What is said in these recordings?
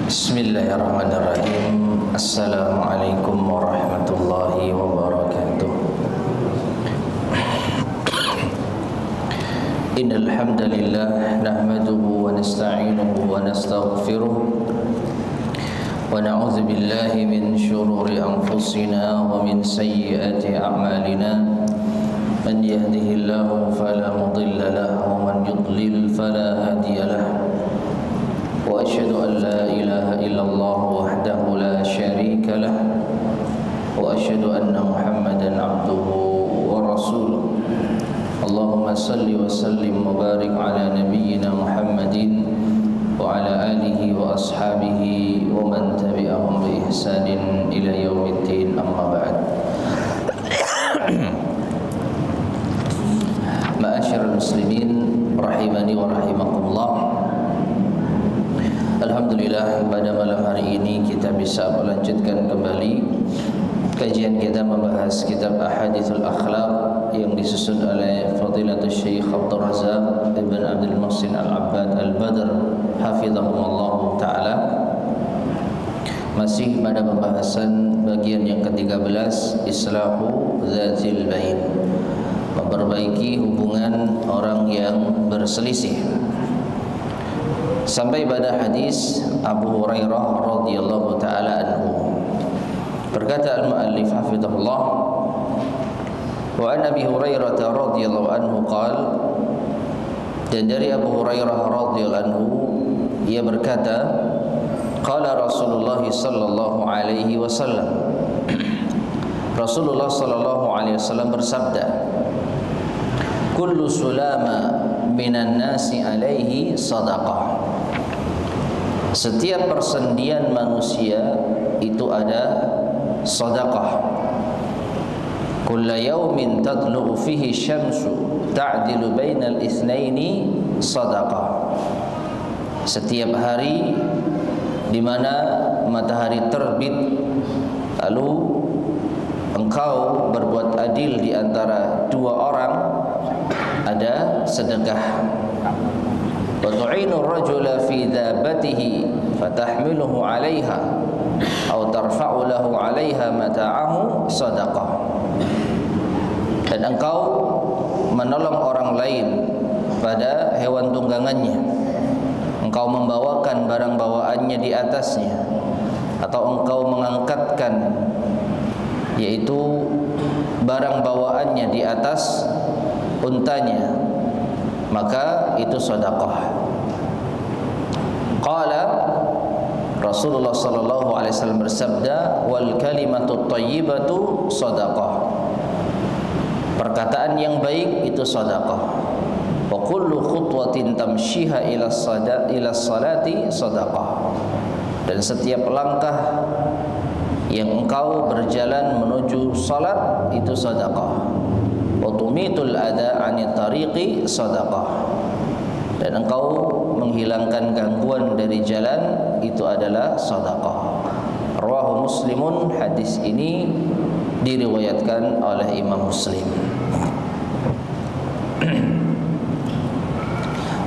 Bismillahirrahmanirrahim. Assalamualaikum warahmatullahi wabarakatuh. Innal hamdalillah nahmaduhu wa nasta'inuhu wa nastaghfiruh wa na'udzu billahi min shururi anfusina wa min sayyiati a'malina. Man yahdihillahu fala mudilla lahu wa man yudlil fala hadiya lahu. وأشهد أن لا إله إلا الله وحده لا شريك له وأشهد أن محمدا عبده ورسوله اللهم صل وسلم وبارك على نبينا محمد وعلى آله وأصحابه ومن تبعهم بإحسان إلى يوم الدين أما بعد معاشر المسلمين rahimani wa rahimakumullah. Alhamdulillah, pada malam hari ini kita bisa melanjutkan kembali kajian kita membahas kitab Ahadithul Akhlaq yang disusun oleh Fadilatul Syekh Abdul Razak Ibn Abdul Muhsin Al-Abbad Al-Badr hafizahumullah ta'ala. Masih pada pembahasan bagian yang ke-13, Islahu Zatil Bain, memperbaiki hubungan orang yang berselisih, sampai pada hadis Abu Hurairah radhiyallahu taala anhu. Berkata al-muallif hafizahullah, wa an Abi Hurairah radhiyallahu anhu qala, dan dari Abu Hurairah radhiyallahu anhu ia berkata, qala Rasulullah sallallahu alaihi wasallam, Rasulullah sallallahu alaihi wasallam bersabda, kullu sulama minan nasi alaihi sadaqah, setiap persendian manusia itu ada sedekah. Kulla yaumin tadlu fihi syamsu ta'dilu bainal itsnaini sadaqah, setiap hari di mana matahari terbit lalu engkau berbuat adil di antara dua orang, ada sedekah. Wa tu'inu ar-rajula fi dabbatihi fatahmiluhu 'alayha aw tarfa'u lahu 'alayha mata'ahu sadaqah, dan engkau menolong orang lain pada hewan tunggangannya, engkau membawakan barang bawaannya di atasnya, atau engkau mengangkatkan yaitu barang bawaannya di atas untanya, maka itu sedekah. Qala, Rasulullah sallallahu alaihi wasallam bersabda, wal kalimatu thayyibatu sedekah, perkataan yang baik itu sedekah. Wa kullu khutwatin tamshiha ila salati sedekah, dan setiap langkah yang engkau berjalan menuju salat itu sedekah. Wa tumitul adha 'anit tariqi sadaqah, dan engkau menghilangkan gangguan dari jalan itu adalah sedekah. Rawahu Muslimun, hadis ini diriwayatkan oleh Imam Muslim.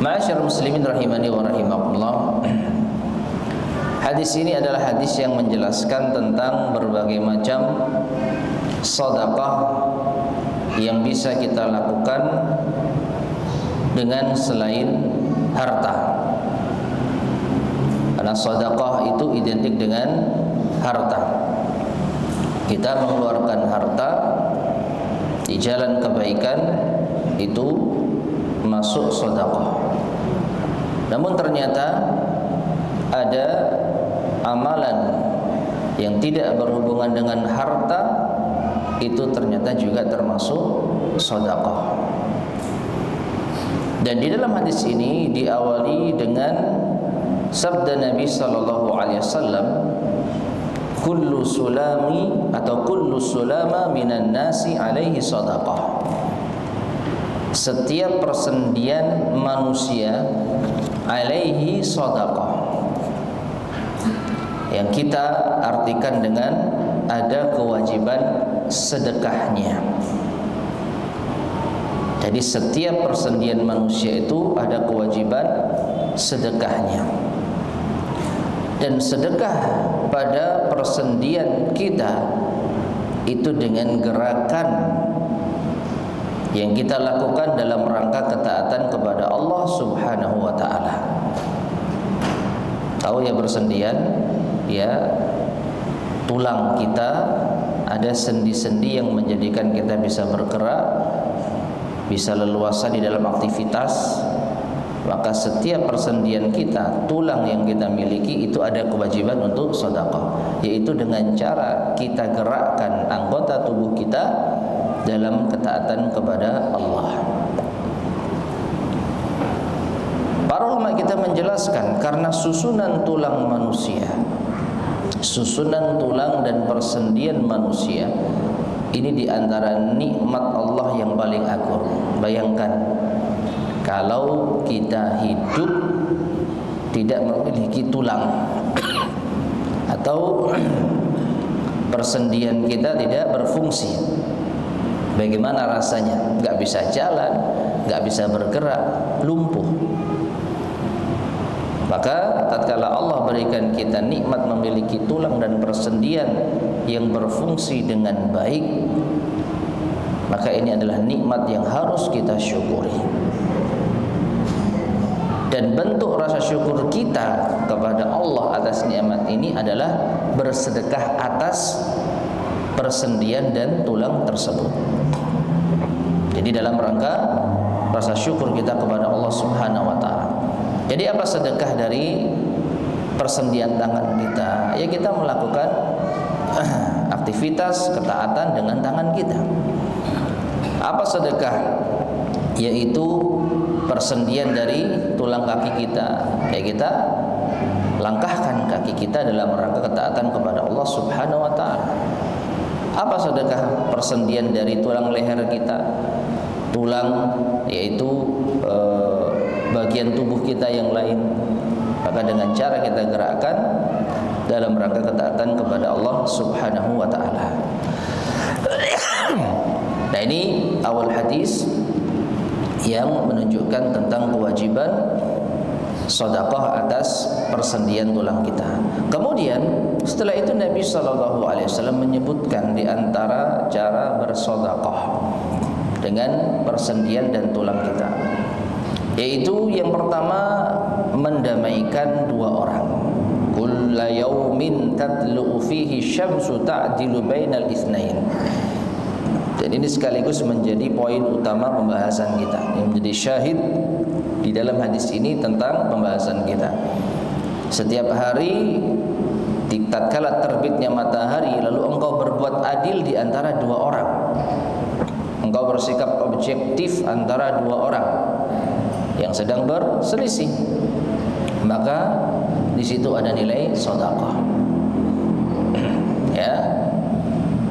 Ma'asyar muslimin rahimani wa rahimakumullah, hadis ini adalah hadis yang menjelaskan tentang berbagai macam sedekah yang bisa kita lakukan dengan selain harta. Karena sedekah itu identik dengan harta. Kita mengeluarkan harta di jalan kebaikan itu masuk sedekah. Namun ternyata ada amalan yang tidak berhubungan dengan harta, itu ternyata juga termasuk sedekah. Dan di dalam hadis ini diawali dengan sabda Nabi sallallahu alaihi wasallam, kullu sulami atau kullu sulama minan nasi alaihi sedekah, setiap persendian manusia alaihi sedekah, yang kita artikan dengan ada kewajiban sedekahnya. Jadi setiap persendian manusia itu ada kewajiban sedekahnya. Dan sedekah pada persendian kita itu dengan gerakan yang kita lakukan dalam rangka ketaatan kepada Allah Subhanahu wa taala. Tahu ya persendian? Ya, tulang kita ada sendi-sendi yang menjadikan kita bisa bergerak, bisa leluasa di dalam aktivitas. Maka setiap persendian kita, tulang yang kita miliki itu ada kewajiban untuk sedekah, yaitu dengan cara kita gerakkan anggota tubuh kita dalam ketaatan kepada Allah. Para ulama kita menjelaskan karena susunan tulang manusia, susunan tulang dan persendian manusia ini diantara nikmat Allah yang paling agung. Bayangkan kalau kita hidup tidak memiliki tulang atau persendian kita tidak berfungsi, bagaimana rasanya? Gak bisa jalan, gak bisa bergerak, lumpuh. Maka tatkala Allah berikan kita nikmat memiliki tulang dan persendian yang berfungsi dengan baik, maka ini adalah nikmat yang harus kita syukuri. Dan bentuk rasa syukur kita kepada Allah atas nikmat ini adalah bersedekah atas persendian dan tulang tersebut. Jadi dalam rangka rasa syukur kita kepada Allah Subhanahu wa taala. Jadi apa sedekah dari persendian tangan kita? Ya kita melakukan aktivitas ketaatan dengan tangan kita. Apa sedekah? Yaitu persendian dari tulang kaki kita. Ya kita langkahkan kaki kita dalam rangka ketaatan kepada Allah Subhanahu wa taala. Apa sedekah persendian dari tulang leher kita? Tulang yaitu bagian tubuh kita yang lain. Maka dengan cara kita gerakkan dalam rangka ketaatan kepada Allah Subhanahu wa taala. Nah, ini awal hadis yang menunjukkan tentang kewajiban sedekah atas persendian tulang kita. Kemudian setelah itu Nabi SAW menyebutkan di antara cara bersedekah dengan persendian dan tulang kita, yaitu yang pertama mendamaikan dua orang. Kulla yaumin tatlu'u fihi syamsu ta'dilu bainal itsnain. Dan ini sekaligus menjadi poin utama pembahasan kita, yang menjadi syahid di dalam hadis ini tentang pembahasan kita. Setiap hari tatkala terbitnya matahari, lalu engkau berbuat adil di antara dua orang. Engkau bersikap objektif antara dua orang yang sedang berselisih, maka di situ ada nilai sedekah. Ya,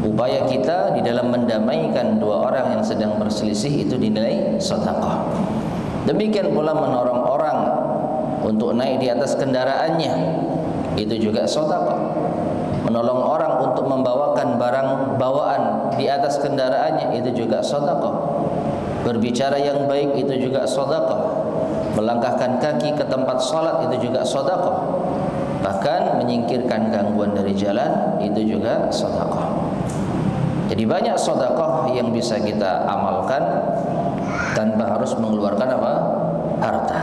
upaya kita di dalam mendamaikan dua orang yang sedang berselisih itu dinilai sedekah. Demikian pula menolong orang untuk naik di atas kendaraannya, itu juga sedekah. Menolong orang untuk membawakan barang bawaan di atas kendaraannya, itu juga sedekah. Berbicara yang baik itu juga sedekah. Melangkahkan kaki ke tempat salat itu juga sedekah. Bahkan menyingkirkan gangguan dari jalan itu juga sedekah. Jadi banyak sedekah yang bisa kita amalkan tanpa harus mengeluarkan apa? Harta.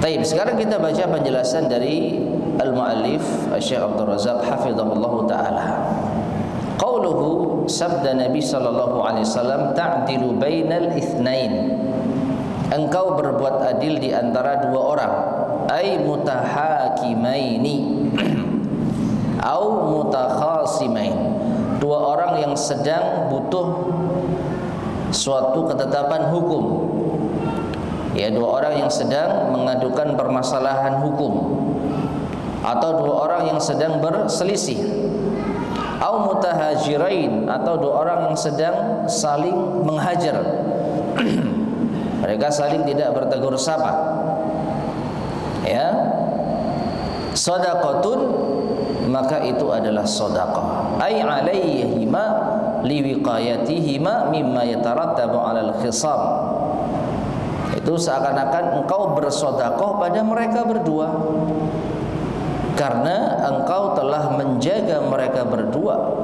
Baik, sekarang kita baca penjelasan dari al-muallif Syekh Abdul Razak hafizahullah taala. Qauluhu, sabda Nabi sallallahu alaihi wasallam, ta'dilu bainal itsnain. Engkau berbuat adil di antara dua orang, ay mutahakimaini au mutakhasimain. Dua orang yang sedang butuh suatu ketetapan hukum. Ya, dua orang yang sedang mengadukan permasalahan hukum, atau dua orang yang sedang berselisih, au mutahajirain, atau dua orang yang sedang saling menghajar. Mereka saling tidak bertegur sapa. Ya, sedaqatun, maka itu adalah sedekah. Ai alaihima liwiqayatihima mimma yatarattabu 'alal khisam. Itu seakan-akan engkau bersedekah pada mereka berdua, karena engkau telah menjaga mereka berdua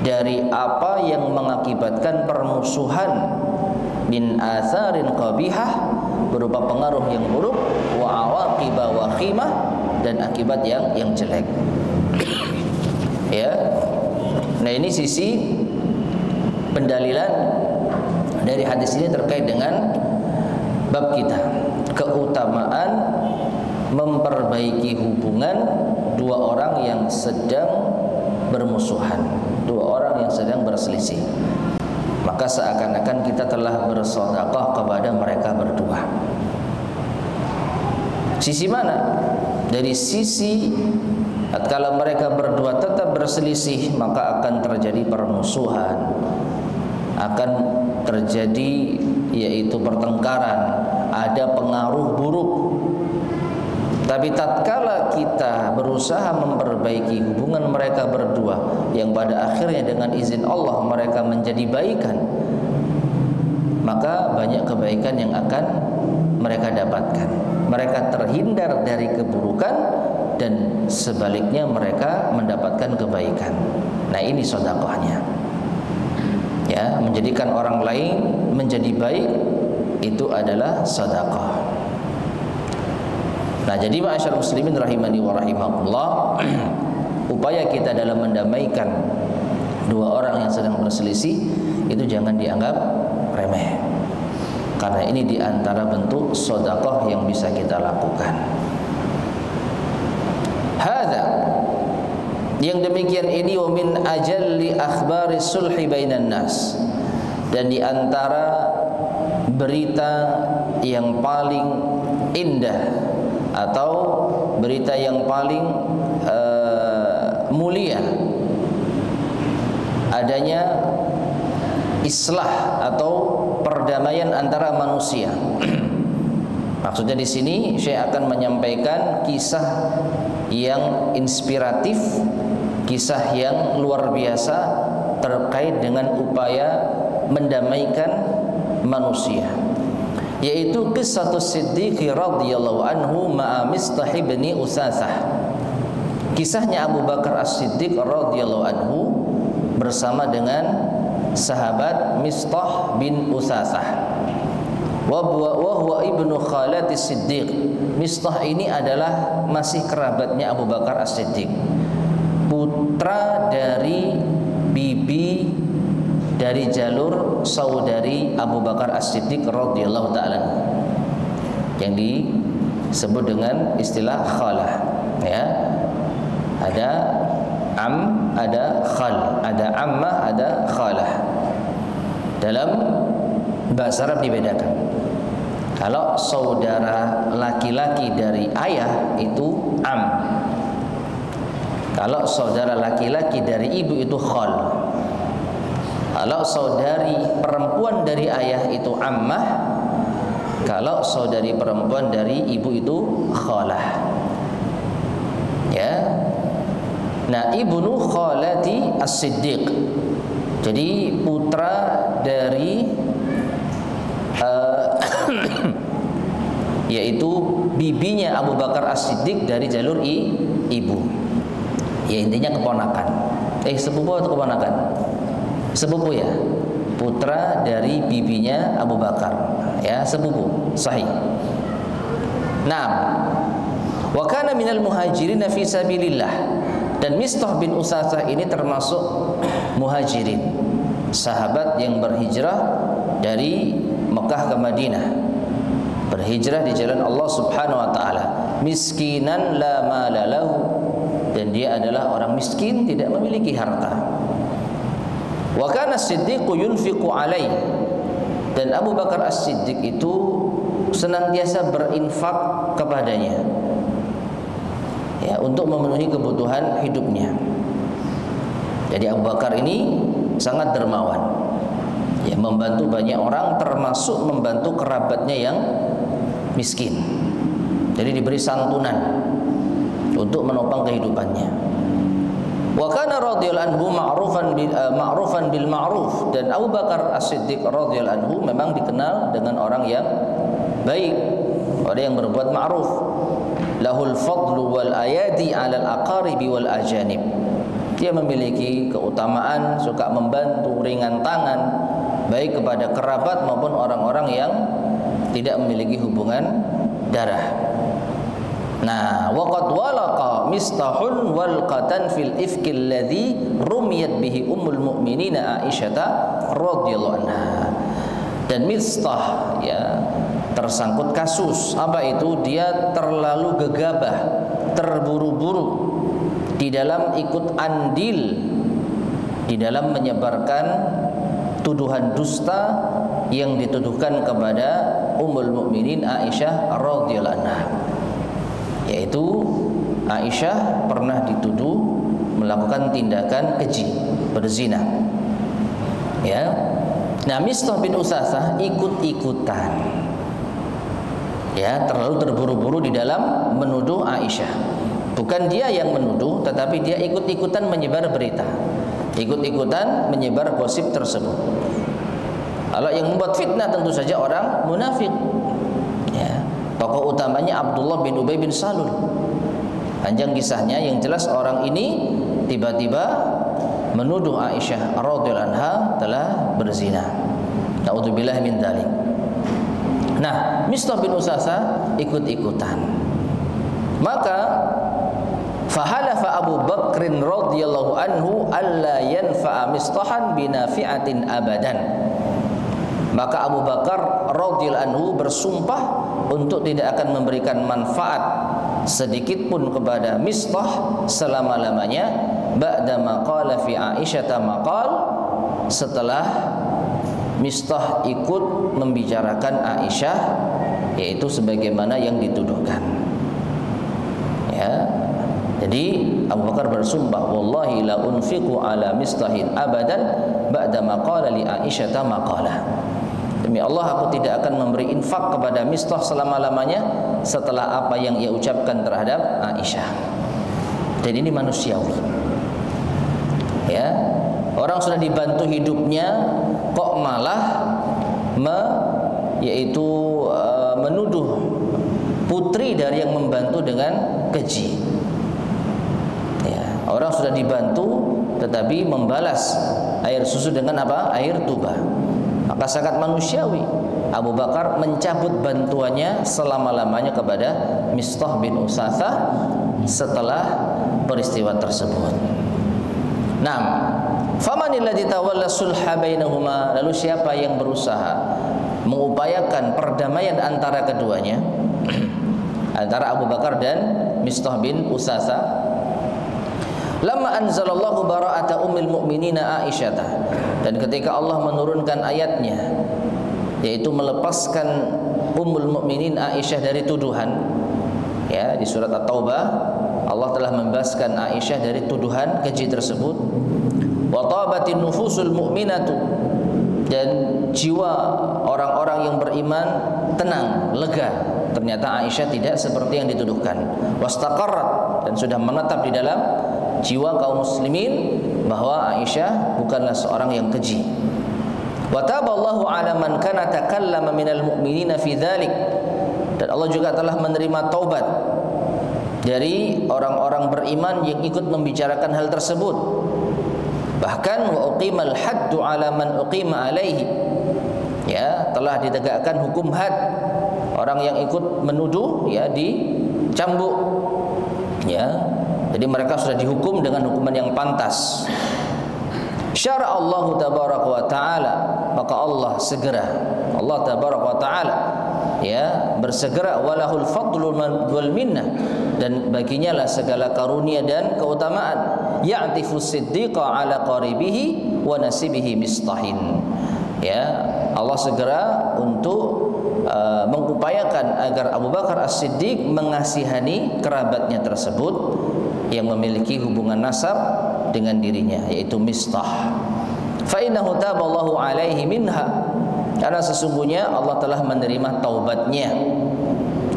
dari apa yang mengakibatkan permusuhan min atharin qabihah, berupa pengaruh yang buruk, wa awaqiba wakhimah, dan akibat yang jelek. Ya. Nah, ini sisi pendalilan dari hadis ini terkait dengan bab kita, keutamaan memperbaiki hubungan dua orang yang sedang bermusuhan, dua orang yang sedang berselisih. Maka seakan-akan kita telah bersedekah kepada mereka berdua. Sisi mana? Dari sisi kalau mereka berdua tetap berselisih, maka akan terjadi permusuhan, akan terjadi yaitu pertengkaran, ada pengaruh buruk. Tapi tatkala kita berusaha memperbaiki hubungan mereka berdua, yang pada akhirnya dengan izin Allah mereka menjadi baikan, maka banyak kebaikan yang akan mereka dapatkan. Mereka terhindar dari keburukan dan sebaliknya mereka mendapatkan kebaikan. Nah, ini sedekahnya. Ya, menjadikan orang lain menjadi baik itu adalah sedekah. Nah, jadi ma'asyar muslimin rahimani wa rahimakumullah, upaya kita dalam mendamaikan dua orang yang sedang berselisih itu jangan dianggap remeh. Karena ini diantara bentuk sedekah yang bisa kita lakukan. Hadza, yang demikian ini wa min ajalli akhbari sulhi bainan nas, dan diantara berita yang paling indah atau berita yang paling mulia adanya islah atau perdamaian antara manusia. Maksudnya di sini saya akan menyampaikan kisah yang inspiratif, kisah yang luar biasa terkait dengan upaya mendamaikan manusia, yaitu kisah Siddiq radhiyallahu anhu ma'a Mistah bin Utsasah. Kisahnya Abu Bakar As-Siddiq radhiyallahu anhu bersama dengan sahabat Mistah bin Utsasah. Wa huwa ibnu khalati Siddiq. Mistah ini adalah masih kerabatnya Abu Bakar As-Siddiq, putra dari bibi dari jalur saudari Abu Bakar As-Siddiq radhiyallahu ta'ala, yang disebut dengan istilah khalah. Ya, ada ada khal, ada ammah, ada khalah. Dalam bahasa Arab dibedakan. Kalau saudara laki-laki dari ayah itu am, kalau saudara laki-laki dari ibu itu khal. Kalau saudari perempuan dari ayah itu ammah, kalau saudari perempuan dari ibu itu khalah. Ya. Nah, ibnu khalati As-Siddiq, jadi putra dari yaitu bibinya Abu Bakar As-Siddiq dari jalur ibu. Ya, intinya keponakan. Sepupu atau keponakan? Sepupu ya, putra dari bibinya Abu Bakar, ya, sepupu, sahih. Nah, wa kana minal muhajirin fi sabilillah, dan Mistah bin Utsasah ini termasuk muhajirin, sahabat yang berhijrah dari Mekah ke Madinah, berhijrah di jalan Allah Subhanahu wa taala, miskinan la mala lahu, dan dia adalah orang miskin, tidak memiliki harta. Wa kana As-Siddiq yunfiqu alaihi, dan Abu Bakar As-Siddiq itu senantiasa berinfak kepadanya, ya, untuk memenuhi kebutuhan hidupnya. Jadi Abu Bakar ini sangat dermawan, ya, membantu banyak orang, termasuk membantu kerabatnya yang miskin. Jadi diberi santunan untuk menopang kehidupannya. Wa kana radhiyallahu anhu ma'rufan bil ma'ruf, dan Abu Bakar As-Siddiq radhiyallahu anhu memang dikenal dengan orang yang baik, orang yang berbuat ma'ruf. lahul fadlu wal ayadi 'alal aqaribi wal ajanib. Dia memiliki keutamaan, suka membantu, ringan tangan baik kepada kerabat maupun orang-orang yang tidak memiliki hubungan darah. Nah, waqad walaqa Mistahun walqatan fil ifki alladhi rumiyat bihi ummul mu'minina Aisyah radhiyallahu anha. Dan Mistah ya tersangkut kasus apa itu? Dia terlalu gegabah, terburu-buru di dalam ikut andil di dalam menyebarkan tuduhan dusta yang dituduhkan kepada Ummul Mukminin Aisyah radhiyallahu anha, yaitu Aisyah pernah dituduh melakukan tindakan keji, berzina. Ya. Nah, Mistah bin Usasah ikut-ikutan. Ya, terlalu terburu-buru di dalam menuduh Aisyah. Bukan dia yang menuduh, tetapi dia ikut-ikutan menyebar berita, ikut-ikutan menyebar gosip tersebut. Kalau yang membuat fitnah tentu saja orang munafik. Ya. Tokoh utamanya Abdullah bin Ubay bin Salul. Panjang kisahnya, yang jelas orang ini tiba-tiba menuduh Aisyah radhiyallahu anha telah berzina. Na'udzubillah min dzalik. Nah, Mistah bin Usasah ikut-ikutan. Maka fahalafa Abu Bakrin radhiyallahu anhu alla yanfa'a Mistahan binafi'atin abadan. Maka Abu Bakar radhiyallahu anhu bersumpah untuk tidak akan memberikan manfaat sedikit pun kepada Mistah selama-lamanya, ba'da maqala fi Aisyah maqal, setelah Mistah ikut membicarakan Aisyah, yaitu sebagaimana yang dituduhkan. Ya. Jadi Abu Bakar bersumpah, wallahi la unfiqu ala Mistahin abadan ba'da maqala li Aisyah maqala. Demi Allah, aku tidak akan memberi infak kepada Mistah selama-lamanya setelah apa yang ia ucapkan terhadap Aisyah. Dan ini manusiawi. Ya, orang sudah dibantu hidupnya kok malah menuduh putri dari yang membantu dengan keji. Ya, orang sudah dibantu tetapi membalas air susu dengan apa? Air tuba. Maka sangat manusiawi Abu Bakar mencabut bantuannya selama-lamanya kepada Mistah bin Usasah setelah peristiwa tersebut. Nah, famanil ladzi tawalla sulha bainahuma, lalu siapa yang berusaha mengupayakan perdamaian antara keduanya, antara Abu Bakar dan Mistah bin Usasah. Lamma anzalallahu bara'ata ummil mu'minina Aisyah, dan ketika Allah menurunkan ayatnya yaitu melepaskan Ummul Mukminin Aisyah dari tuduhan, ya, di surat At-Taubah Allah telah membebaskan Aisyah dari tuduhan keji tersebut. Wa tabatin nufusul mu'minatu, dan jiwa orang-orang yang beriman tenang, lega. Ternyata Aisyah tidak seperti yang dituduhkan. Wastaqarrat, dan sudah menetap di dalam jiwa kaum muslimin bahwa Aisyah bukanlah seorang yang keji. Wa taballahu 'ala man kana takallama minal mu'minina fi dzalik, dan Allah juga telah menerima taubat dari orang-orang beriman yang ikut membicarakan hal tersebut. Bahkan wa uqimal haddu 'ala man uqima alaihi, ya, telah ditegakkan hukum had. Orang yang ikut menuduh ya dicambuk, ya. Jadi mereka sudah dihukum dengan hukuman yang pantas. Syara Allah tabaraka wa taala, maka Allah tabaraka wa taala ya bersegera, walahul fadlu wal minnah, dan baginya lah segala karunia dan keutamaan. Ya'tifu siddiqa ala qaribihi wa nasibihi Mistahin. Ya, Allah segera untuk mengupayakan agar Abu Bakar As-Siddiq mengasihani kerabatnya tersebut yang memiliki hubungan nasab dengan dirinya, yaitu Mistah. Fa innahu taballahu alaihi minha, karena sesungguhnya Allah telah menerima taubatnya.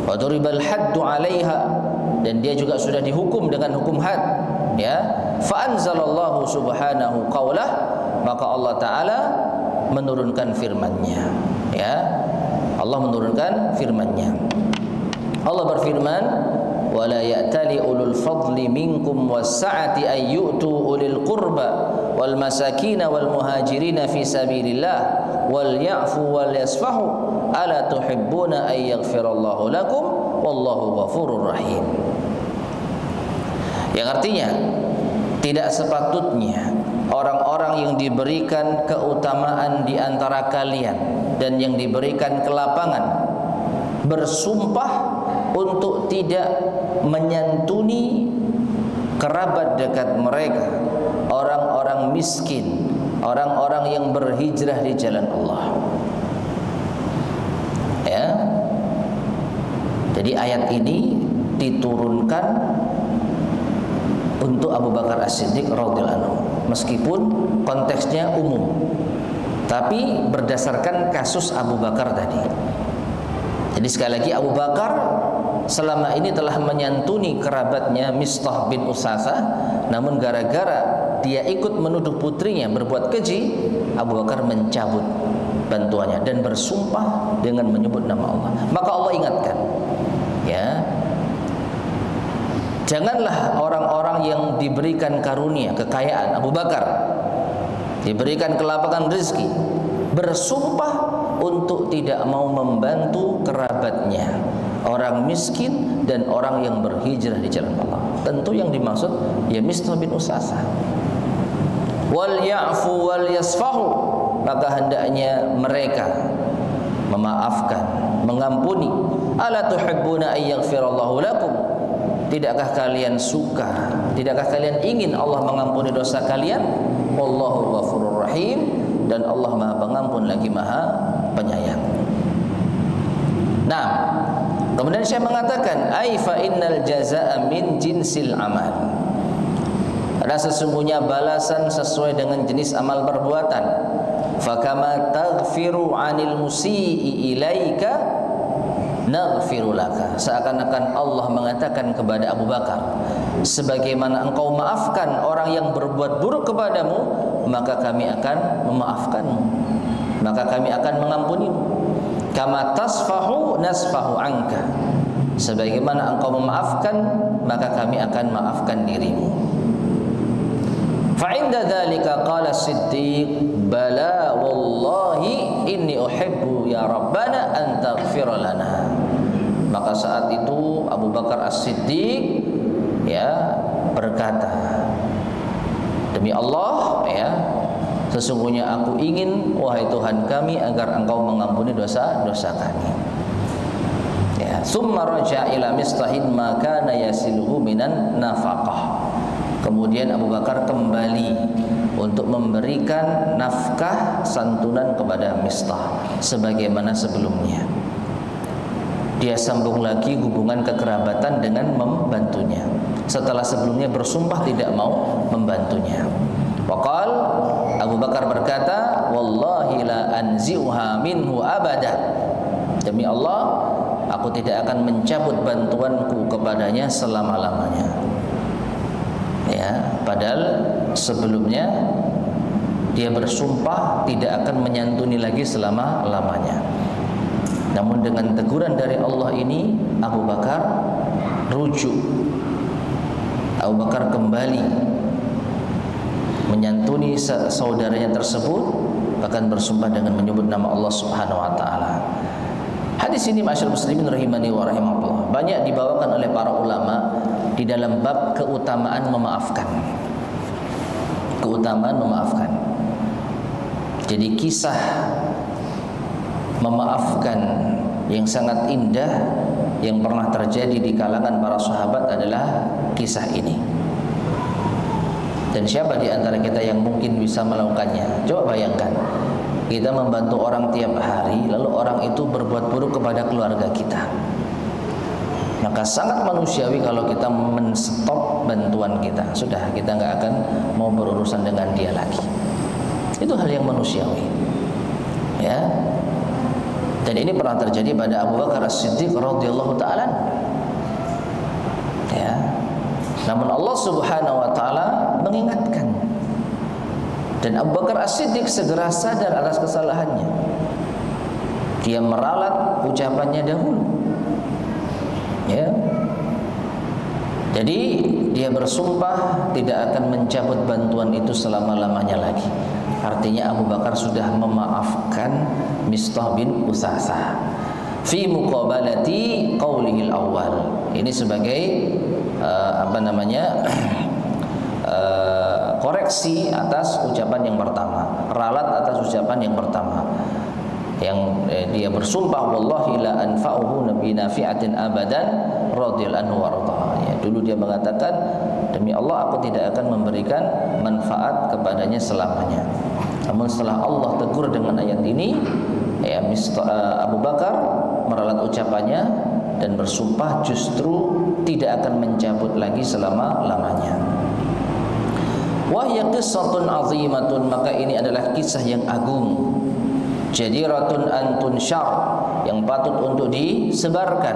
Wa duribal haddu alaiha, dan dia juga sudah dihukum dengan hukum had, ya. Fa anzalallahu subhanahu qaulah, maka Allah taala menurunkan firman-Nya, ya. Allah menurunkan firman-Nya. Allah berfirman, ولا يأتل أولو الفضل منكم والسعة أن يؤتوا أولي القربى والمساكين والمهاجرين في سبيل الله وليعفوا وليصفحوا ألا تحبون أن يغفر الله لكم والله غفور رحيم. Yang artinya tidak sepatutnya orang-orang yang diberikan keutamaan di antara kalian dan yang diberikan kelapangan bersumpah untuk tidak menyantuni kerabat dekat mereka, orang-orang miskin, orang-orang yang berhijrah di jalan Allah. Ya. Jadi ayat ini diturunkan untuk Abu Bakar As-Siddiq radhiyallahu anhu, meskipun konteksnya umum, tapi berdasarkan kasus Abu Bakar tadi. Jadi sekali lagi Abu Bakar selama ini telah menyantuni kerabatnya Mistah bin Usasah, namun gara-gara dia ikut menuduh putrinya berbuat keji, Abu Bakar mencabut bantuannya dan bersumpah dengan menyebut nama Allah. Maka Allah ingatkan, ya, janganlah orang-orang yang diberikan karunia, kekayaan, Abu Bakar diberikan kelapangan rezeki, bersumpah untuk tidak mau membantu kerabatnya, orang miskin dan orang yang berhijrah di jalan Allah. Tentu yang dimaksud ya Mistah bin Usasah. Wal ya'fu wal yasfahu, maka hendaknya mereka memaafkan, mengampuni. Ala tuhibbuna ay yaghfirallahu lakum, tidakkah kalian suka, tidakkah kalian ingin Allah mengampuni dosa kalian? Wallahu ghafurur rahim, dan Allah Maha Pengampun lagi Maha Penyayang. Nah, kemudian saya mengatakan ai fa innal jazaa'a min jinsil amal. Ada sesungguhnya balasan sesuai dengan jenis amal perbuatan. Fakama taghfiru 'anil musii ilaika naghfiru laka. Seakan-akan Allah mengatakan kepada Abu Bakar, sebagaimana engkau maafkan orang yang berbuat buruk kepadamu, maka kami akan memaafkanmu, maka kami akan mengampunimu. Kama tasfahu nasfahu anka, sebagaimana engkau memaafkan, maka kami akan maafkan dirimu. Fa inda dzalika qala Siddiq, bala wallahi inni uhibbu ya rabbana an taghfir lana. Maka saat itu Abu Bakar As-Siddiq ya berkata, demi Allah ya, sesungguhnya aku ingin wahai Tuhan kami agar engkau mengampuni dosa-dosa kami. Ya, summa raja ila mistahin ma kana yasiluhu minan nafaqah. Kemudian Abu Bakar kembali untuk memberikan nafkah santunan kepada Mistah sebagaimana sebelumnya. Dia sambung lagi hubungan kekerabatan dengan membantunya setelah sebelumnya bersumpah tidak mau membantunya. Waqal, Abu Bakar berkata, wallahi la anzi'uha minhu abada. Demi Allah, aku tidak akan mencabut bantuanku kepadanya selama-lamanya. Ya, padahal sebelumnya dia bersumpah tidak akan menyantuni lagi selama-lamanya. Namun dengan teguran dari Allah ini, Abu Bakar rujuk. Abu Bakar kembali menyantuni saudaranya tersebut, bahkan bersumpah dengan menyebut nama Allah Subhanahu wa taala. Hadis ini masyaallah muslimin rahimani wa rahimakumullah, banyak dibawakan oleh para ulama di dalam bab keutamaan memaafkan. Keutamaan memaafkan. Jadi kisah memaafkan yang sangat indah yang pernah terjadi di kalangan para sahabat adalah kisah ini. Dan siapa di antara kita yang mungkin bisa melakukannya? Coba bayangkan, kita membantu orang tiap hari, lalu orang itu berbuat buruk kepada keluarga kita. Maka sangat manusiawi kalau kita menstop bantuan kita. Sudah, kita nggak akan mau berurusan dengan dia lagi. Itu hal yang manusiawi, ya. Dan ini pernah terjadi pada Abu Bakar As-Siddiq radhiyallahu taala. Ya. Namun Allah Subhanahu wa taala mengingatkan. Dan Abu Bakar As-Siddiq segera sadar atas kesalahannya. Dia meralat ucapannya dahulu. Ya. Jadi dia bersumpah tidak akan mencabut bantuan itu selama-lamanya lagi. Artinya Abu Bakar sudah memaafkan Mistah bin Utsasah fi muqabalati qaulihil awal. Ini sebagai koreksi atas ucapan yang pertama, ralat atas ucapan yang pertama. Yang dia bersumpah wallahi la anfa'uhu nabi nafi'atin abadan radhiyallahu anhu warda. Ya, dulu dia mengatakan demi Allah aku tidak akan memberikan manfaat kepadanya selamanya. Namun setelah Allah tegur dengan ayat ini, ya Abu Bakar meralat ucapannya dan bersumpah justru tidak akan mencabut lagi selama-lamanya. Wahya qissatun azimatun, maka ini adalah kisah yang agung. Jadiratun antun syar, yang patut untuk disebarkan.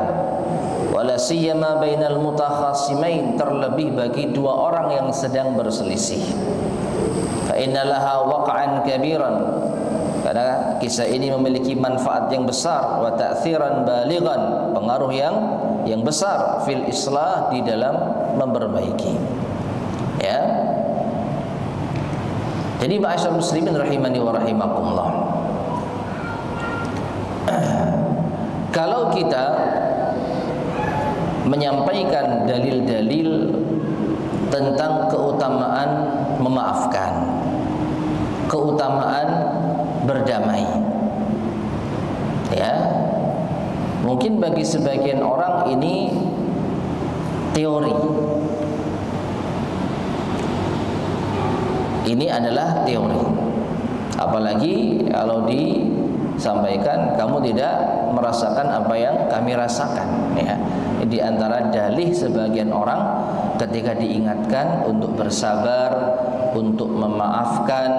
Wala siyama bainal mutakhasimain, terlebih bagi dua orang yang sedang berselisih. Fa innalaha waqa'an kabiran, karena kisah ini memiliki manfaat yang besar, wa ta'tsiran balighan, pengaruh yang besar fil islah, di dalam memperbaiki. Ya. Jadi ma'asyar muslimin rahimani wa rahimakumullah, kalau kita menyampaikan dalil-dalil tentang keutamaan memaafkan, keutamaan berdamai, ya, mungkin bagi sebagian orang ini teori. Ini adalah teori. Apalagi kalau disampaikan kamu tidak merasakan apa yang kami rasakan, ya. Di antara dalih sebagian orang ketika diingatkan untuk bersabar, untuk memaafkan,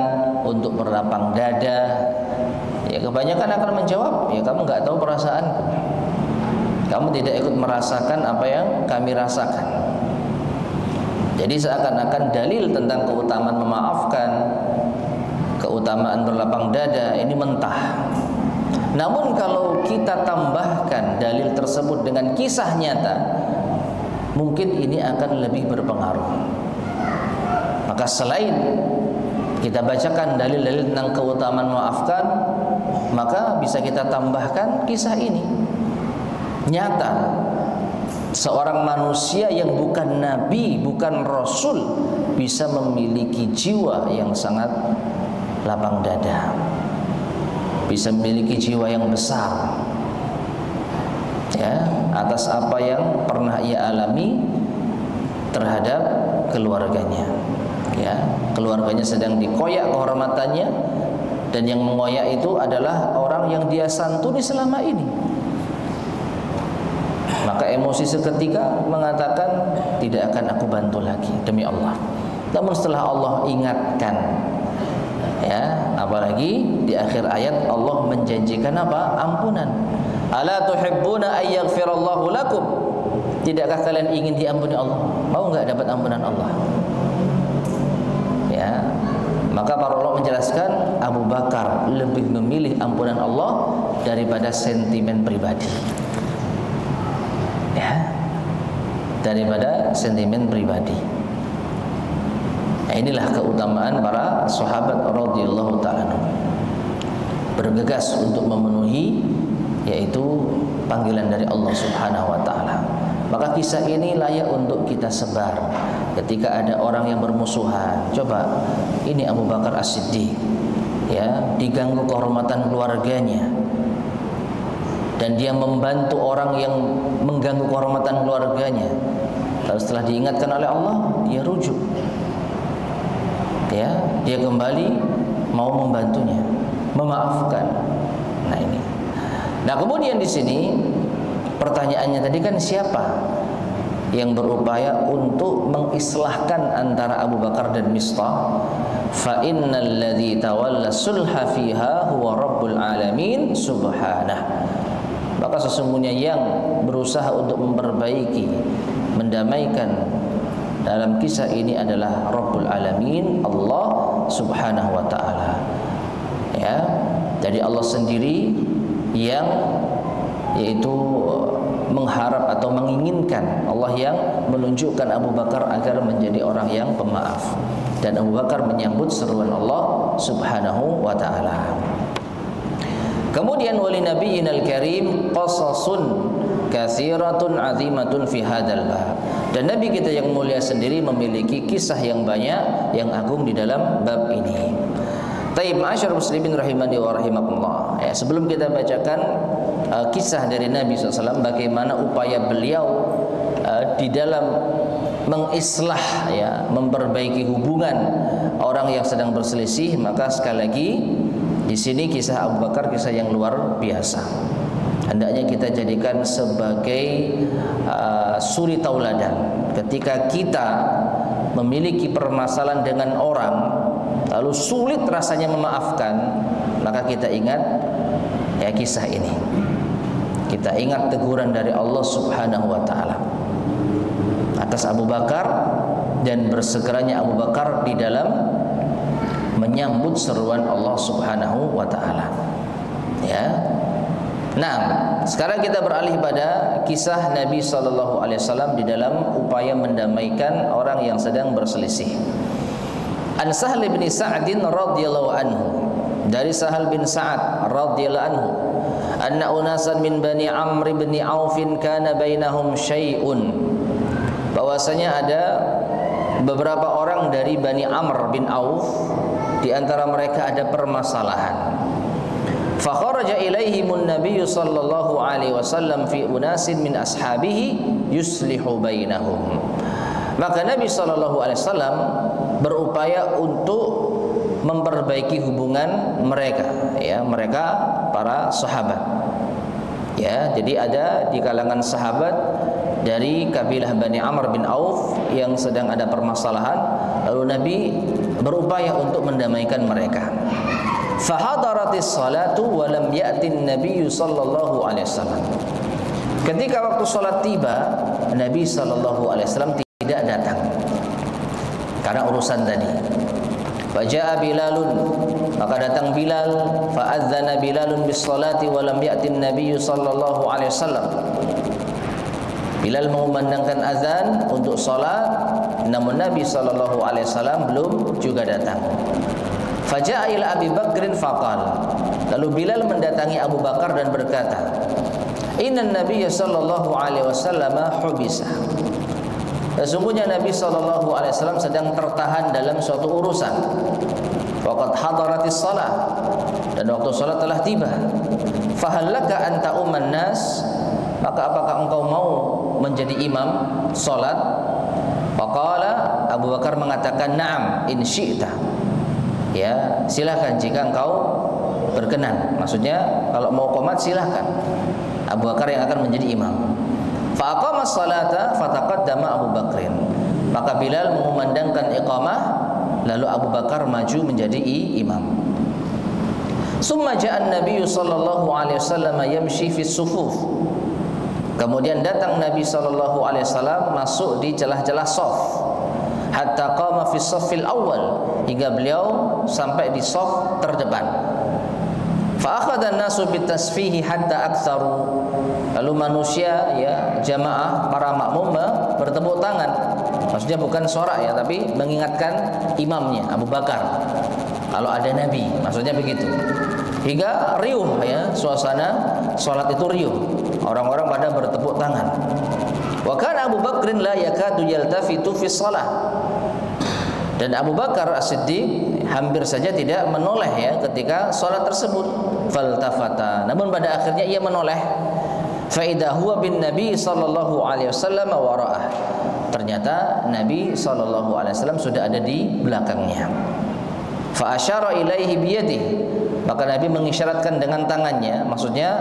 untuk berlapang dada, ya kebanyakan akan menjawab, ya kamu nggak tahu perasaanku, kamu tidak ikut merasakan apa yang kami rasakan. Jadi seakan-akan dalil tentang keutamaan memaafkan, keutamaan berlapang dada ini mentah. Namun kalau kita tambahkan dalil tersebut dengan kisah nyata, mungkin ini akan lebih berpengaruh. Maka selain kita bacakan dalil-dalil tentang keutamaan memaafkan, maka bisa kita tambahkan kisah ini nyata. Seorang manusia yang bukan nabi, bukan rasul, bisa memiliki jiwa yang sangat lapang dada, bisa memiliki jiwa yang besar, ya, atas apa yang pernah ia alami terhadap keluarganya, ya. Keluarganya sedang dikoyak kehormatannya, dan yang mengoyak itu adalah orang yang dia santuni selama ini. Maka emosi seketika mengatakan tidak akan aku bantu lagi demi Allah. Namun setelah Allah ingatkan, ya, apalagi di akhir ayat Allah menjanjikan apa? Ampunan. Ala tuhibbuna ay yaghfirallahu lakum, tidakkah kalian ingin diampuni Allah? Mau enggak dapat ampunan Allah? Ya. Maka para ulama menjelaskan Abu Bakar lebih memilih ampunan Allah daripada sentimen pribadi, ya, daripada sentimen pribadi. Nah, inilah keutamaan para sahabat radhiyallahu ta'ala, bergegas untuk memenuhi yaitu panggilan dari Allah Subhanahu wa taala. Maka kisah ini layak untuk kita sebar ketika ada orang yang bermusuhan. Coba, ini Abu Bakar As-Siddiq, ya, diganggu kehormatan keluarganya, dan dia membantu orang yang mengganggu kehormatan keluarganya. Lalu setelah diingatkan oleh Allah, dia rujuk, ya, dia kembali mau membantunya, memaafkan. Nah ini. Nah kemudian di sini pertanyaannya tadi kan, siapa yang berupaya untuk mengislahkan antara Abu Bakar dan Mistah? Fa innal ladzi tawalla sulha fiha huwa rabbul alamin subhanah. Maka sesungguhnya yang berusaha untuk memperbaiki, mendamaikan dalam kisah ini adalah Rabbul Alamin, Allah Subhanahu wa taala. Ya, jadi Allah sendiri yang yaitu mengharap atau menginginkan, Allah yang menunjukkan Abu Bakar agar menjadi orang yang pemaaf. Dan Abu Bakar menyambut seruan Allah Subhanahu wa taala. Kemudian wali nabiyinal karim qasasun katsiratun azimatun fi hadzal bab. Dan Nabi kita yang mulia sendiri memiliki kisah yang banyak yang agung di dalam bab ini. Taib ma'asyar muslimin rahimani wa rahimakumullah. Ya, sebelum kita bacakan kisah dari Nabi SAW, bagaimana upaya beliau di dalam mengislah, ya, memperbaiki hubungan orang yang sedang berselisih, maka sekali lagi di sini kisah Abu Bakar kisah yang luar biasa. Hendaknya kita jadikan sebagai suri tauladan. Ketika kita memiliki permasalahan dengan orang, lalu sulit rasanya memaafkan, maka kita ingat ya kisah ini. Kita ingat teguran dari Allah Subhanahu wa taala atas Abu Bakar dan bersegeranya Abu Bakar di dalam menyambut seruan Allah Subhanahu wa taala. Ya. Nah, sekarang kita beralih pada kisah Nabi sallallahu alaihi wasallam di dalam upaya mendamaikan orang yang sedang berselisih. An Sahal bin Sa'd radhiyallahu anhu, dari Sahal bin Sa'ad radhiyallahu anhu, anna unasan min Bani Amr bin Auf kana bainahum syai'un, bahwasanya ada beberapa orang dari Bani Amr bin Auf, di antara mereka ada permasalahan. Fa kharaja ilaihimun nabiyyu sallallahu alaihi wasallam fi unasin min ashabihi yuslihu bainahum. Maka Nabi sallallahu alaihi wasallam berupaya untuk memperbaiki hubungan mereka, ya, mereka para sahabat. Ya, jadi ada di kalangan sahabat dari kabilah Bani Amr bin Auf yang sedang ada permasalahan, lalu Nabi berupaya untuk mendamaikan mereka. Fahadaratis salatu wa lam ya'tin Nabi sallallahu alaihi wasallam. Ketika waktu salat tiba, Nabi sallallahu alaihi wasallam tidak datang karena urusan tadi. Faja'a Bilalun, maka datang Bilal, fa'adzana Bilalun bis salati wa lam ya'tin Nabi sallallahu alaihi wasallam. Bilal mengumandangkan azan untuk salat, namun Nabi sallallahu alaihi wasallam belum juga datang. Faja'a ila Abi Bakrin faqal, lalu Bilal mendatangi Abu Bakar dan berkata, inna Nabiyya sallallahu alaihi wasallam hubisa, sesungguhnya Nabi sallallahu alaihi wasallam sedang tertahan dalam suatu urusan. Waqad hadaratis shalah, dan waktu salat telah tiba. Fahallaka anta umman nas, maka apakah engkau mau menjadi imam salat? Faqala, Abu Bakar mengatakan, na'am in syi'ta, ya, silakan jika engkau berkenan. Maksudnya kalau mau qomat silakan. Abu Bakar yang akan menjadi imam. Fa aqama as-salata fataqaddama Abu Bakrin, maka Bilal mengumandangkan iqamah, lalu Abu Bakar maju menjadi imam. Summa ja'a an-nabiy sallallahu alaihi wasallam yamshi fi sufuf, kemudian datang Nabi sallallahu alaihi wasallam masuk di celah-celah shaf, hatta qama fi shaffil awal, hingga beliau sampai di shaf terdepan. Fa akhadha an-nasu bitasfihi hatta aktsaru, lalu manusia, ya, jamaah para makmum bertepuk tangan. Maksudnya bukan sorak, ya, tapi mengingatkan imamnya Abu Bakar kalau ada Nabi, maksudnya begitu. Hingga riuh, ya, suasana salat itu riuh, orang-orang pada bertepuk tangan. Wa kana Abu Bakrin la yakadu yaltafitu fi shalah, dan Abu Bakar As-Siddiq hampir saja tidak menoleh, ya, ketika salat tersebut. Faltafata, namun pada akhirnya ia menoleh. Fa idza huwa bin Nabi sallallahu alaihi wasallam wara'ah, ternyata Nabi sallallahu alaihi wasallam sudah ada di belakangnya. Fa asyara ilaihi biyadihi, maka Nabi mengisyaratkan dengan tangannya, maksudnya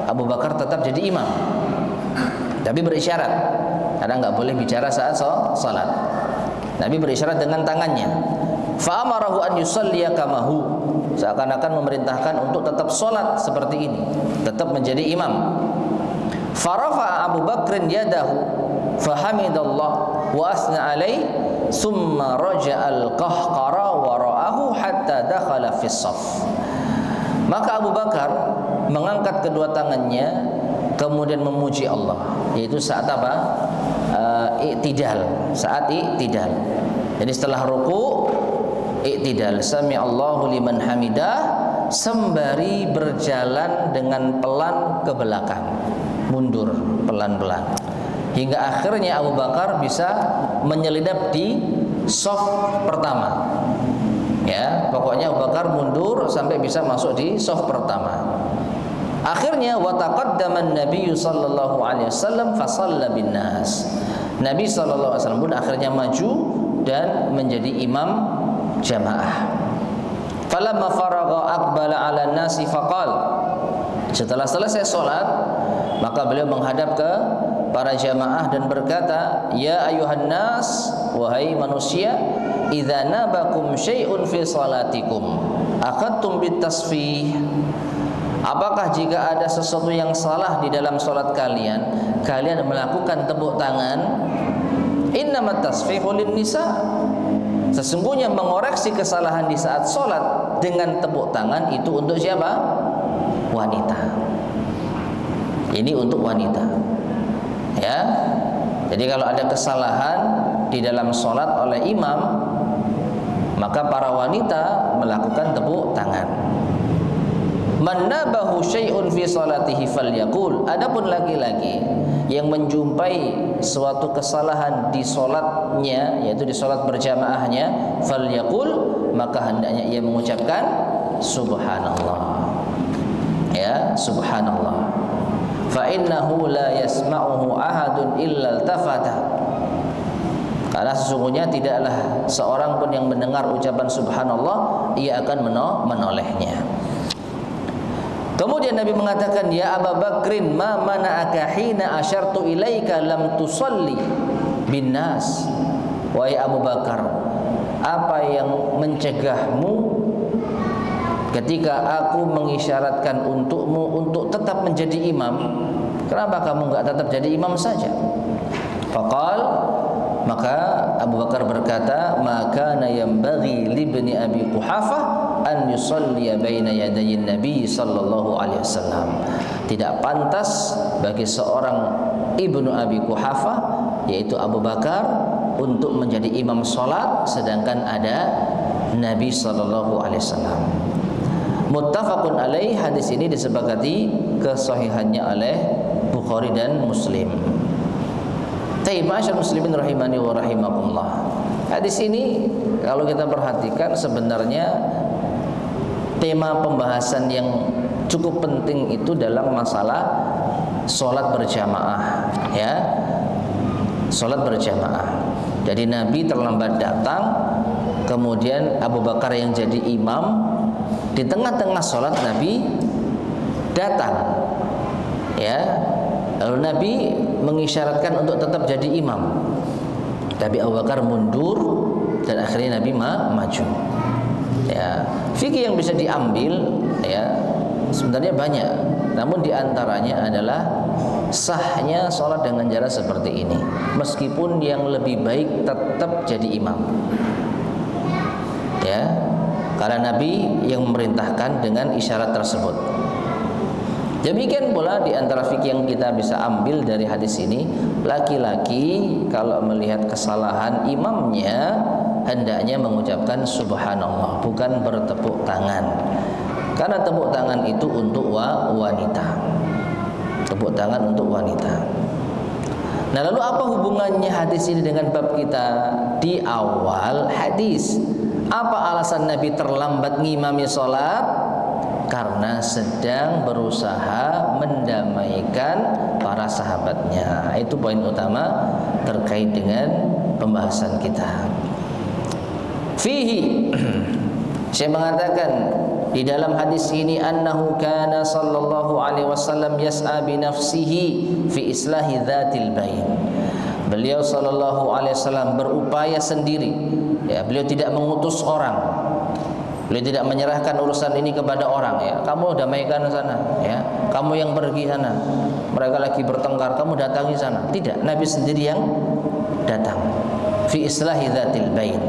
Abu Bakar tetap jadi imam, tapi berisyarat karena enggak boleh bicara saat salat. Nabi berisyarat dengan tangannya. Fa amarahu an yusalliya kamahu, seakan-akan memerintahkan untuk tetap salat seperti ini, tetap menjadi imam. Farafa Abu Bakrin yadahu fahamidallah wa asna alaih, summa raja'al qahqara wa ra'ahu hatta dakhala fis shaf. Maka Abu Bakar mengangkat kedua tangannya kemudian memuji Allah, yaitu saat apa? I'tidal, saat i'tidal. Jadi setelah ruku i'tidal, sami Allahu liman hamidah, sembari berjalan dengan pelan ke belakang, mundur pelan-pelan, hingga akhirnya Abu Bakar bisa menyelinap di shaf pertama. Ya, pokoknya Abu Bakar mundur sampai bisa masuk di shaf pertama. Akhirnya wa taqaddama an-nabiy sallallahu alaihi wasallam fa shalla bin nas. Nabi sallallahu alaihi wasallam pun akhirnya maju dan menjadi imam jamaah. Falamma faragha aqbala 'ala an-nasi faqal. Setelah selesai salat, maka beliau menghadap ke para jamaah dan berkata, "Ya ayuhan nas, wahai manusia, idza nabakum syai'un fi salatikum, aqadtum bit tasfih." Apakah jika ada sesuatu yang salah di dalam salat kalian, kalian melakukan tepuk tangan? Innamat tasfihu lin nisa. Sesungguhnya mengoreksi kesalahan di saat salat dengan tepuk tangan itu untuk siapa? Wanita. Ini untuk wanita. Ya. Jadi kalau ada kesalahan di dalam salat oleh imam, maka para wanita melakukan tepuk tangan. Man nabahu syai'un fi salatihi falyaqul. Adapun laki-laki yang menjumpai suatu kesalahan di salatnya, yaitu di salat berjamaahnya, falyaqul, maka hendaknya ia mengucapkan subhanallah. Ya, subhanallah. Fa innahu la yasma'uhu ahadun illa altafata. Karena sesungguhnya tidaklah seorang pun yang mendengar ucapan subhanallah, ia akan menolehnya. Kemudian Nabi mengatakan, "Ya Abu Bakrin, ma mana'aka hina asyartu ilaika lam tusalli bin nas." Wahai Abu Bakar, apa yang mencegahmu ketika aku mengisyaratkan untukmu untuk tetap menjadi imam? Kenapa kamu enggak tetap jadi imam saja? Faqal, maka Abu Bakar berkata, "Maka yambaghi li ibni Abi Quhafah an yusalliya baina yadayin Nabi sallallahu alaihi wasallam." Tidak pantas bagi seorang Ibnu Abi Quhafah, yaitu Abu Bakar, untuk menjadi imam salat sedangkan ada Nabi sallallahu alaihi wasallam. Muttafaqun alaih. Hadis ini disepakati kesahihannya oleh Bukhari dan Muslim. Ma'asyiral muslimin rahimani wa rahimakumullah. Hadis ini kalau kita perhatikan sebenarnya tema pembahasan yang cukup penting itu dalam masalah sholat berjamaah, ya, sholat berjamaah. Jadi Nabi terlambat datang, kemudian Abu Bakar yang jadi imam. Di tengah-tengah sholat Nabi datang, ya. Lalu Nabi mengisyaratkan untuk tetap jadi imam, tapi Abu Bakar mundur dan akhirnya Nabi maju. Ya, fikih yang bisa diambil, ya, sebenarnya banyak. Namun diantaranya adalah sahnya sholat dengan cara seperti ini, meskipun yang lebih baik tetap jadi imam. Ya, karena Nabi yang memerintahkan dengan isyarat tersebut. Demikian pula di antara fikih yang kita bisa ambil dari hadis ini, laki-laki kalau melihat kesalahan imamnya hendaknya mengucapkan subhanallah, bukan bertepuk tangan. Karena tepuk tangan itu untuk wanita. Tepuk tangan untuk wanita. Nah, lalu apa hubungannya hadis ini dengan bab kita? Di awal hadis, apa alasan Nabi terlambat ngimami sholat? Karena sedang berusaha mendamaikan para sahabatnya. Itu poin utama terkait dengan pembahasan kita. Fihi, saya mengatakan di dalam hadis ini, annahu kana sallallahu alaihi wasallam yas'a bi nafsihi fi islahi dzatil bain. Beliau sallallahu alaihi wasallam berupaya sendiri, ya, beliau tidak mengutus orang. Beliau tidak menyerahkan urusan ini kepada orang, ya. Kamu damaikan sana, ya. Kamu yang pergi sana. Mereka lagi bertengkar, kamu datangi sana. Tidak, Nabi sendiri yang datang. Fi islahi dzatil bain.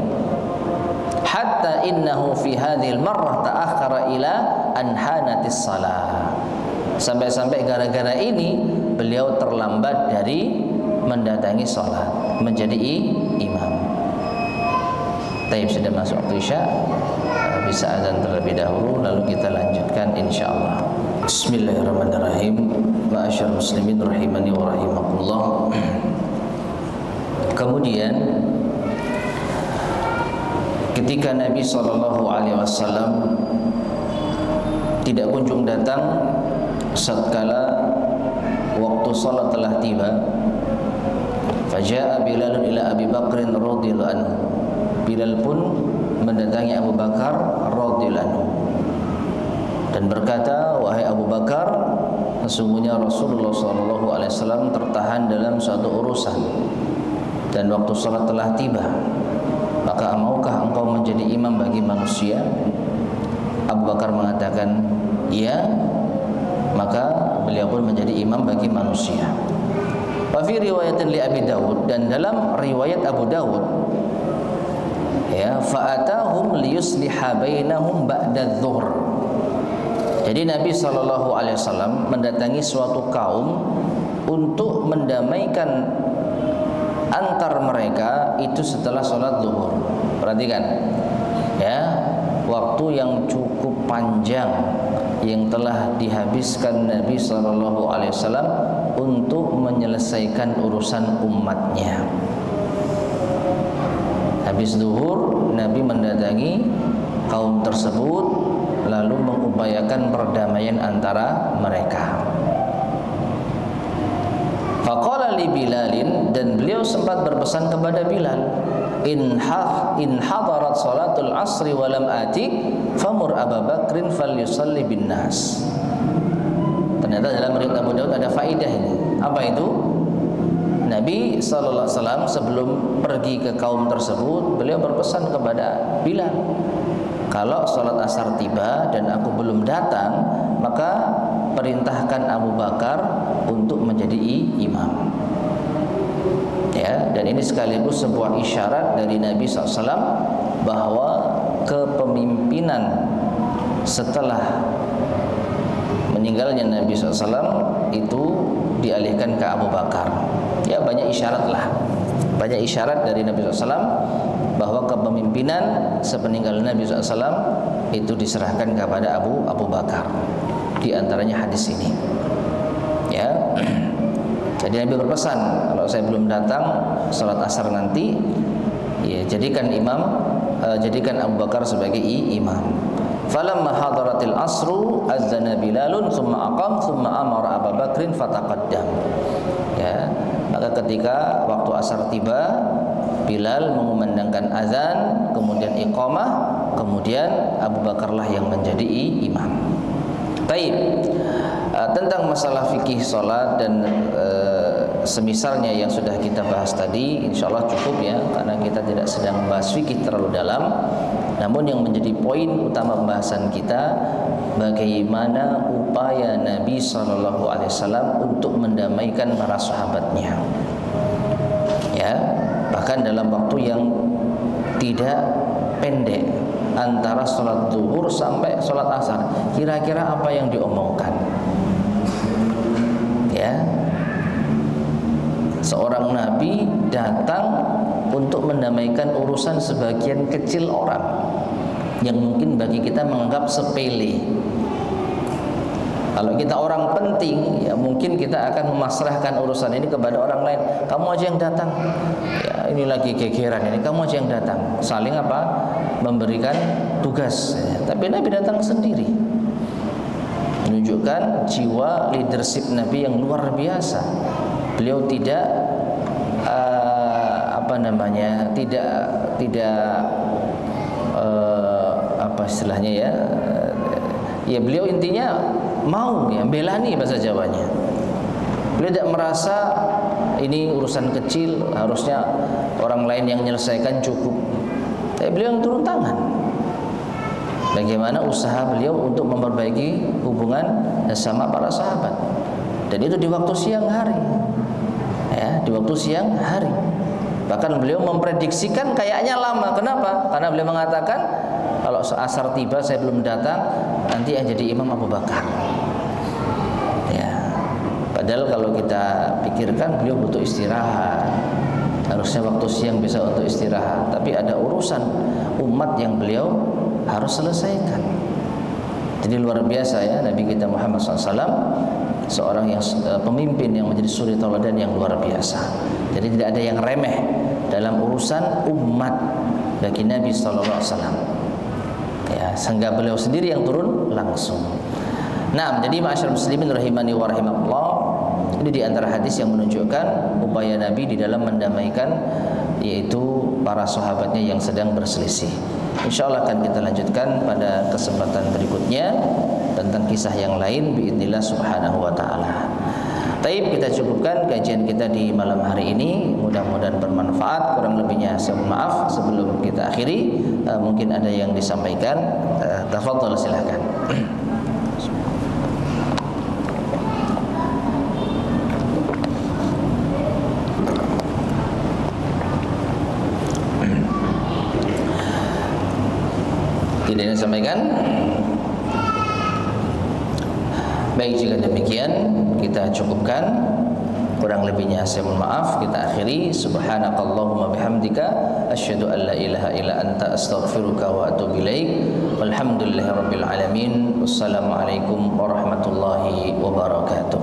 Hatta innahu fi hadhil marrah ta'akhkhara ila an hanatis salah. Sampai-sampai gara-gara ini beliau terlambat dari mendatangi sholat, menjadi imam. Taib sudah masuk waktu Isya, bisa azan terlebih dahulu, lalu kita lanjutkan insyaallah. Bismillahirrahmanirrahim. Ma'asyar muslimin rahimani wa rahimakumullah. Kemudian ketika Nabi SAW tidak kunjung datang tatkala waktu salat telah tiba, faja'a Bilal ila Abi Bakr radhiyallahu anhu. Bilal pun mendatangi Abu Bakar radhiyallahu anhu dan berkata, wahai Abu Bakar, sesungguhnya Rasulullah SAW tertahan dalam suatu urusan dan waktu salat telah tiba, maka maukah engkau menjadi imam bagi manusia? Abu Bakar mengatakan, ya. Maka beliau pun menjadi imam bagi manusia. Wa fi riwayatin li Abi Dawud, dan dalam riwayat Abu Dawud, ya, fa'atahum liyusliha bainahum ba'da dzuhur. Jadi Nabi SAW mendatangi suatu kaum untuk mendamaikan antar mereka itu setelah sholat zuhur. Perhatikan, ya, waktu yang cukup panjang yang telah dihabiskan Nabi SAW untuk menyelesaikan urusan umatnya. Habis zuhur, Nabi mendatangi kaum tersebut lalu mengupayakan perdamaian antara mereka. Faqala li Bilalin, dan beliau sempat berpesan kepada Bilal, in hadarat salatul asri wa lam atik famur Abu Bakrin falyusalli bin nas. Ternyata dalam riwayat Abu Daud ada faedah ini. Apa itu? Nabi SAW sebelum pergi ke kaum tersebut, beliau berpesan kepada Bilal, kalau salat asar tiba dan aku belum datang, maka perintahkan Abu Bakar untuk menjadi imam. Ya, dan ini sekaligus sebuah isyarat dari Nabi SAW bahwa kepemimpinan setelah meninggalnya Nabi SAW itu dialihkan ke Abu Bakar. Ya, banyak isyarat lah, banyak isyarat dari Nabi SAW bahwa kepemimpinan sepeninggal Nabi SAW itu diserahkan kepada Abu Bakar. Di antaranya hadis ini, ya. Jadi Nabi berpesan, kalau saya belum datang salat asar nanti, ya, jadikan Abu Bakar sebagai imam. Falamma hadaratil asru azana Bilalun thumma aqam thumma amara Abu Bakrin fataqaddam. Ya, maka ketika waktu asar tiba, Bilal mengumandangkan azan, kemudian iqamah, kemudian Abu Bakarlah yang menjadi imam. Baik, tentang masalah fikih salat dan semisalnya yang sudah kita bahas tadi, insyaallah cukup ya, karena kita tidak sedang membahas fikih terlalu dalam. Namun yang menjadi poin utama pembahasan kita, bagaimana upaya Nabi SAW untuk mendamaikan para sahabatnya. Ya, bahkan dalam waktu yang tidak pendek, antara sholat zuhur sampai sholat asar, kira-kira apa yang diomongkan? Ya, seorang nabi datang untuk mendamaikan urusan sebagian kecil orang yang mungkin bagi kita menganggap sepele. Kalau kita orang penting, ya mungkin kita akan memasrahkan urusan ini kepada orang lain. Kamu aja yang datang. Ya, ini lagi gegeran ini, kamu aja yang datang. Saling apa? Memberikan tugas. Ya, tapi Nabi datang sendiri. Menunjukkan jiwa leadership Nabi yang luar biasa. Beliau tidak apa istilahnya ya, beliau intinya mau ya belani bahasa Jawanya. Beliau tidak merasa ini urusan kecil, harusnya orang lain yang menyelesaikan cukup. Tapi beliau yang turun tangan. Bagaimana usaha beliau untuk memperbaiki hubungan sama para sahabat. Dan itu di waktu siang hari. Ya, di waktu siang hari. Bahkan beliau memprediksikan kayaknya lama. Kenapa? Karena beliau mengatakan kalau asar tiba saya belum datang, nanti yang jadi imam Abu Bakar. Ya. Padahal kalau kita pikirkan beliau butuh istirahat. Harusnya waktu siang bisa untuk istirahat, tapi ada urusan umat yang beliau harus selesaikan. Jadi luar biasa ya Nabi kita Muhammad SAW, seorang yang pemimpin yang menjadi suri tauladan yang luar biasa. Jadi tidak ada yang remeh dalam urusan umat bagi Nabi SAW. Ya, sehingga beliau sendiri yang turun langsung. Nah, jadi ma'asyar muslimin rahimani wa rahimakumullah, ini di antara hadis yang menunjukkan upaya Nabi di dalam mendamaikan yaitu para sahabatnya yang sedang berselisih. Insyaallah akan kita lanjutkan pada kesempatan berikutnya tentang kisah yang lain biidznillah subhanahu wa taala. Taib, kita cukupkan kajian kita di malam hari ini, mudah-mudahan bermanfaat. Kurang lebihnya saya mohon maaf. Sebelum kita akhiri, mungkin ada yang disampaikan. Tafadhol, silakan. Tidak yang disampaikan. Baik, jika demikian kita cukupkan. Kurang lebihnya saya mohon maaf. Kita akhiri. Subhanakallahumma bihamdika asyhadu an la ilaha illa anta astaghfiruka wa atubu ilaik. Walhamdulillahirabbil alamin. Wassalamualaikum warahmatullahi wabarakatuh.